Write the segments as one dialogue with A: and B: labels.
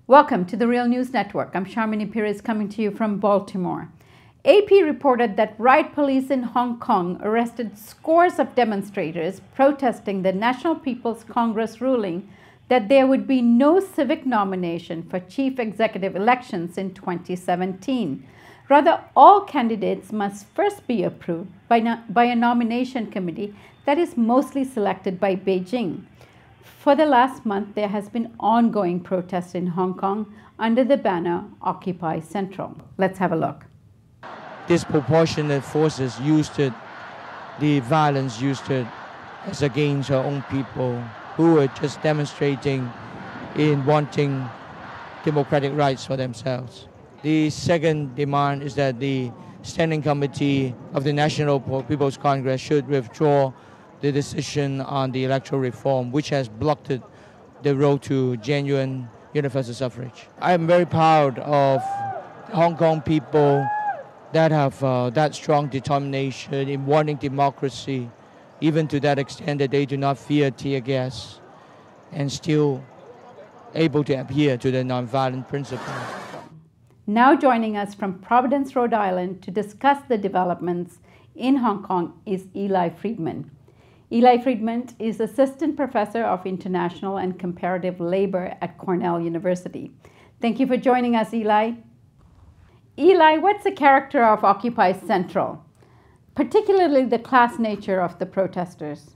A: Welcome to the Real News Network. I'm Sharmini Pires coming to you from Baltimore. AP reported that riot police in Hong Kong arrested scores of demonstrators protesting the National People's Congress ruling that there would be no civic nomination for chief executive elections in 2017. Rather, all candidates must first be approved by a nomination committee that is mostly selected by Beijing. For the last month, there has been ongoing protest in Hong Kong under the banner Occupy Central. Let's have a look.
B: Disproportionate forces used it, the violence used it as against our own people who were just demonstrating in wanting democratic rights for themselves. The second demand is that the Standing Committee of the National People's Congress should withdraw the decision on the electoral reform, which has blocked the road to genuine universal suffrage. I am very proud of Hong Kong people that have that strong determination in wanting democracy, even to that extent that they do not fear tear gas and still able to adhere to the nonviolent principle.
A: Now joining us from Providence, Rhode Island to discuss the developments in Hong Kong is Eli Friedman. Eli Friedman is Assistant Professor of International and Comparative Labor at Cornell University. Thank you for joining us, Eli. Eli, what's the character of Occupy Central, particularly the class nature of the protesters?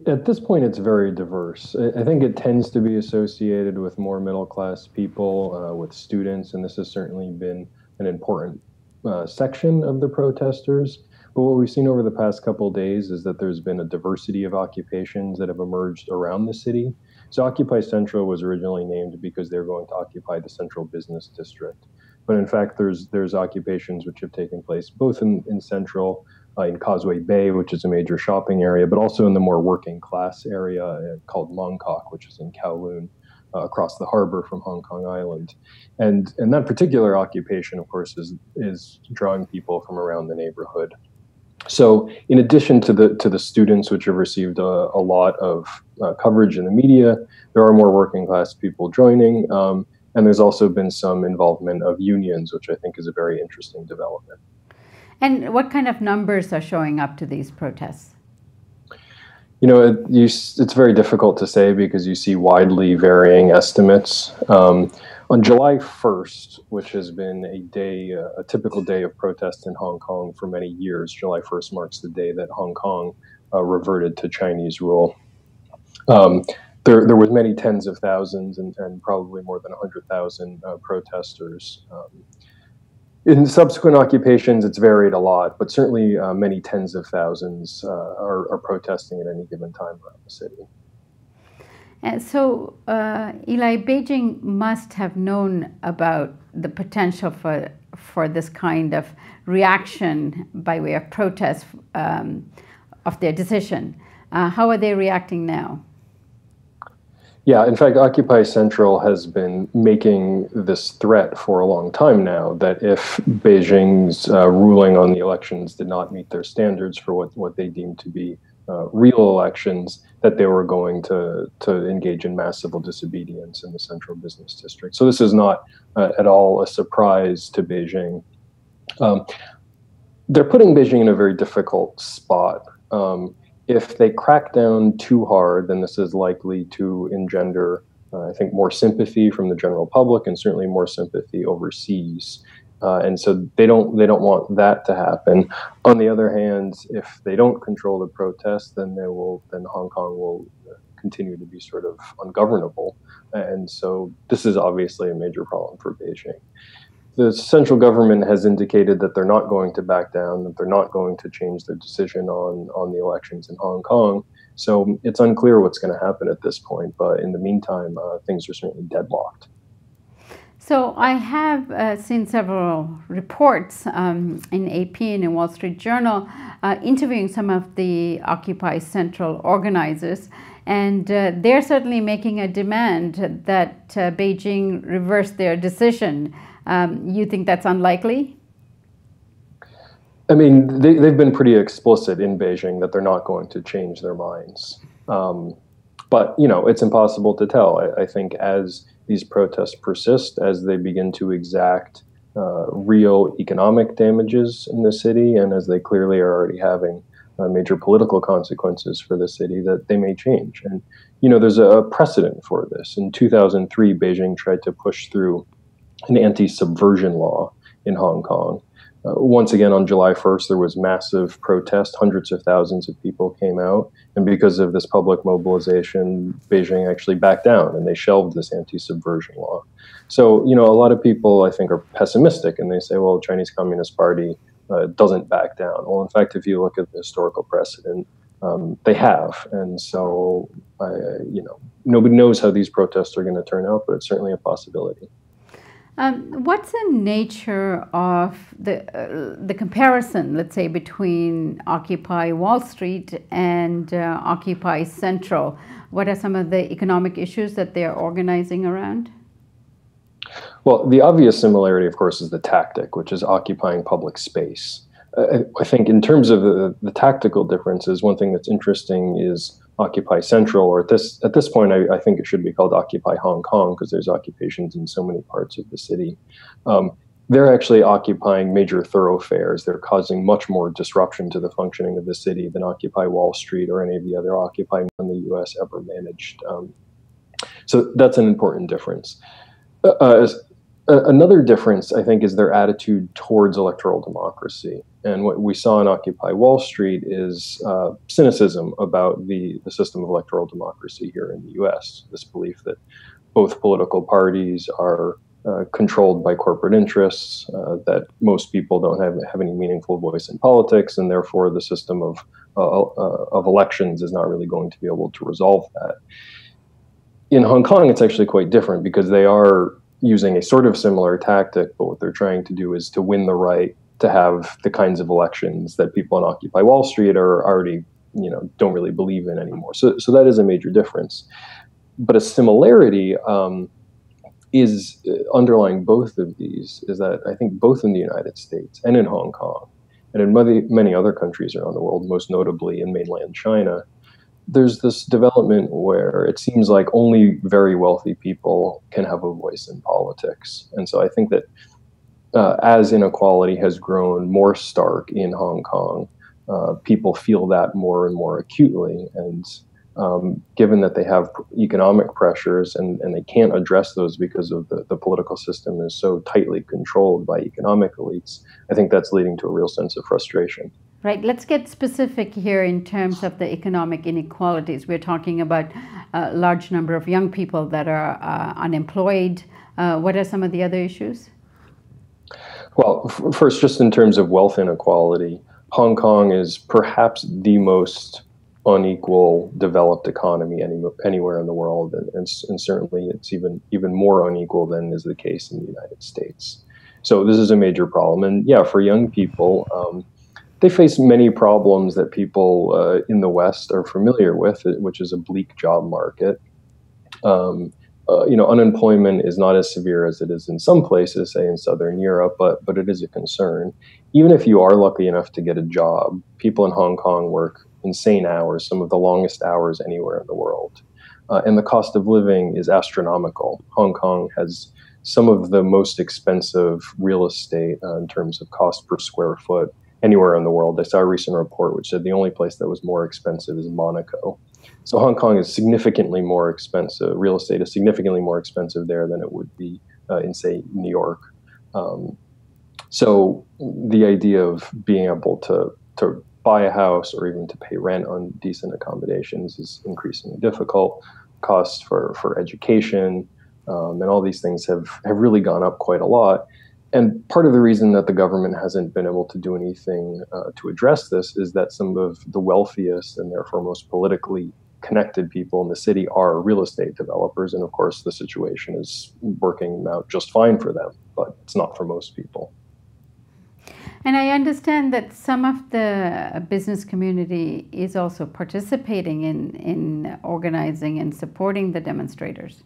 C: At this point, it's very diverse. I think it tends to be associated with more middle-class people, with students, and this has certainly been an important section of the protesters. But what we've seen over the past couple of days is that there's been a diversity of occupations that have emerged around the city. So Occupy Central was originally named because they're going to occupy the central business district. But in fact, there's occupations which have taken place both in Central, in Causeway Bay, which is a major shopping area, but also in the more working class area called Mongkok, which is in Kowloon, across the harbor from Hong Kong Island. And that particular occupation, of course, is drawing people from around the neighborhood. So in addition to the students, which have received a lot of coverage in the media, there are more working class people joining. And there's also been some involvement of unions, which I think is a very interesting development.
A: And what kind of numbers are showing up to these protests?
C: You know, it's very difficult to say because you see widely varying estimates. On July 1st, which has been a typical day of protest in Hong Kong for many years, July 1st marks the day that Hong Kong reverted to Chinese rule. There were many tens of thousands and probably more than 100,000 protesters. In subsequent occupations, it's varied a lot, but certainly many tens of thousands are protesting at any given time around the city.
A: And so, Eli, Beijing must have known about the potential for this kind of reaction by way of protest of their decision. How are they reacting now?
C: Yeah, in fact, Occupy Central has been making this threat for a long time now that if Beijing's ruling on the elections did not meet their standards for what they deemed to be real elections, that they were going to engage in mass civil disobedience in the central business district. So this is not at all a surprise to Beijing. They're putting Beijing in a very difficult spot. If they crack down too hard, then this is likely to engender, I think, more sympathy from the general public and certainly more sympathy overseas. And so they don't want that to happen. On the other hand, if they don't control the protests, then Hong Kong will continue to be sort of ungovernable. And so this is obviously a major problem for Beijing. The central government has indicated that they're not going to back down, that they're not going to change their decision on the elections in Hong Kong. So it's unclear what's going to happen at this point. But in the meantime, things are certainly deadlocked.
A: So I have seen several reports in AP and in Wall Street Journal interviewing some of the Occupy Central organizers, and they're certainly making a demand that Beijing reverse their decision. You think that's unlikely?
C: I mean, they've been pretty explicit in Beijing that they're not going to change their minds. But, you know, it's impossible to tell. I think as these protests persist, as they begin to exact real economic damages in the city, and as they clearly are already having major political consequences for the city, that they may change. And, there's a precedent for this. In 2003, Beijing tried to push through an anti-subversion law in Hong Kong. Once again, on July 1st, there was massive protest. Hundreds of thousands of people came out. And because of this public mobilization, Beijing actually backed down and they shelved this anti-subversion law. So, a lot of people, I think, are pessimistic and they say, well, the Chinese Communist Party doesn't back down. Well, in fact, if you look at the historical precedent, they have. And so, nobody knows how these protests are going to turn out, but it's certainly a possibility.
A: What's the nature of the comparison, let's say, between Occupy Wall Street and Occupy Central? What are some of the economic issues that they're organizing around?
C: Well, the obvious similarity, of course, is the tactic, which is occupying public space. I think in terms of the tactical differences, one thing that's interesting is Occupy Central, or at this point, I think it should be called Occupy Hong Kong, because there's occupations in so many parts of the city. They're actually occupying major thoroughfares. They're causing much more disruption to the functioning of the city than Occupy Wall Street or any of the other Occupy in the U.S. ever managed. So that's an important difference. Another difference, I think, is their attitude towards electoral democracy. And what we saw in Occupy Wall Street is cynicism about the system of electoral democracy here in the U.S., this belief that both political parties are controlled by corporate interests, that most people don't have any meaningful voice in politics, and therefore the system of elections is not really going to be able to resolve that. In Hong Kong, it's actually quite different, because they are using a sort of similar tactic, but what they're trying to do is to win the right to have the kinds of elections that people in Occupy Wall Street are already, don't really believe in anymore. So that is a major difference. But a similarity is underlying both of these is that I think both in the United States and in Hong Kong and in many other countries around the world, most notably in mainland China, there's this development where it seems like only very wealthy people can have a voice in politics. And so I think that as inequality has grown more stark in Hong Kong, people feel that more and more acutely. And given that they have economic pressures and they can't address those because of the political system is so tightly controlled by economic elites, I think that's leading to a real sense of frustration.
A: Right. Let's get specific here in terms of the economic inequalities. We're talking about a large number of young people that are unemployed. What are some of the other issues?
C: Well, first, just in terms of wealth inequality, Hong Kong is perhaps the most unequal developed economy anywhere in the world, and certainly it's even more unequal than is the case in the United States. So this is a major problem, and yeah, for young people, they face many problems that people in the West are familiar with, which is a bleak job market. Unemployment is not as severe as it is in some places, say in Southern Europe, but it is a concern. Even if you are lucky enough to get a job, people in Hong Kong work insane hours, some of the longest hours anywhere in the world. And the cost of living is astronomical. Hong Kong has some of the most expensive real estate in terms of cost per square foot anywhere in the world. I saw a recent report which said the only place that was more expensive is Monaco. So Hong Kong is significantly more expensive. Real estate is significantly more expensive there than it would be in, say, New York. So the idea of being able to buy a house or even to pay rent on decent accommodations is increasingly difficult. Costs for education and all these things have really gone up quite a lot. And part of the reason that the government hasn't been able to do anything to address this is that some of the wealthiest and therefore most politically connected people in the city are real estate developers. And of course, the situation is working out just fine for them, but it's not for most people.
A: And I understand that some of the business community is also participating in organizing and supporting the demonstrators.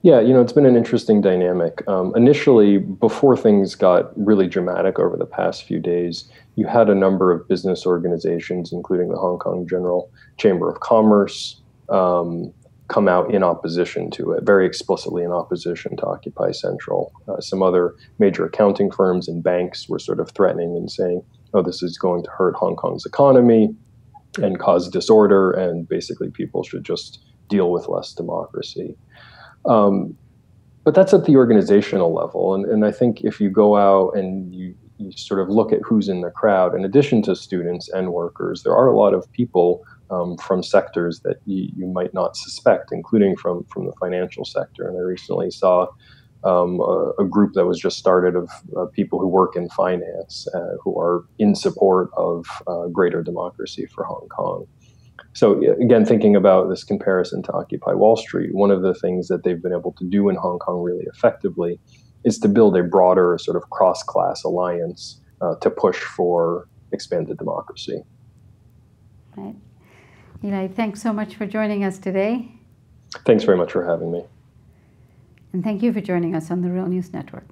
C: Yeah, it's been an interesting dynamic. Initially, before things got really dramatic over the past few days, you had a number of business organizations, including the Hong Kong General Chamber of Commerce, come out in opposition to it, very explicitly in opposition to Occupy Central. Some other major accounting firms and banks were sort of threatening and saying, oh, this is going to hurt Hong Kong's economy and cause disorder, and basically people should just deal with less democracy. But that's at the organizational level. And I think if you go out and you sort of look at who's in the crowd, in addition to students and workers, there are a lot of people from sectors that you might not suspect, including from the financial sector. And I recently saw a group that was just started of people who work in finance who are in support of greater democracy for Hong Kong. So again, thinking about this comparison to Occupy Wall Street, one of the things that they've been able to do in Hong Kong really effectively is to build a broader sort of cross-class alliance to push for expanded democracy.
A: Right. Eli, thanks so much for joining us today.
C: Thanks very much for having me.
A: And thank you for joining us on the Real News Network.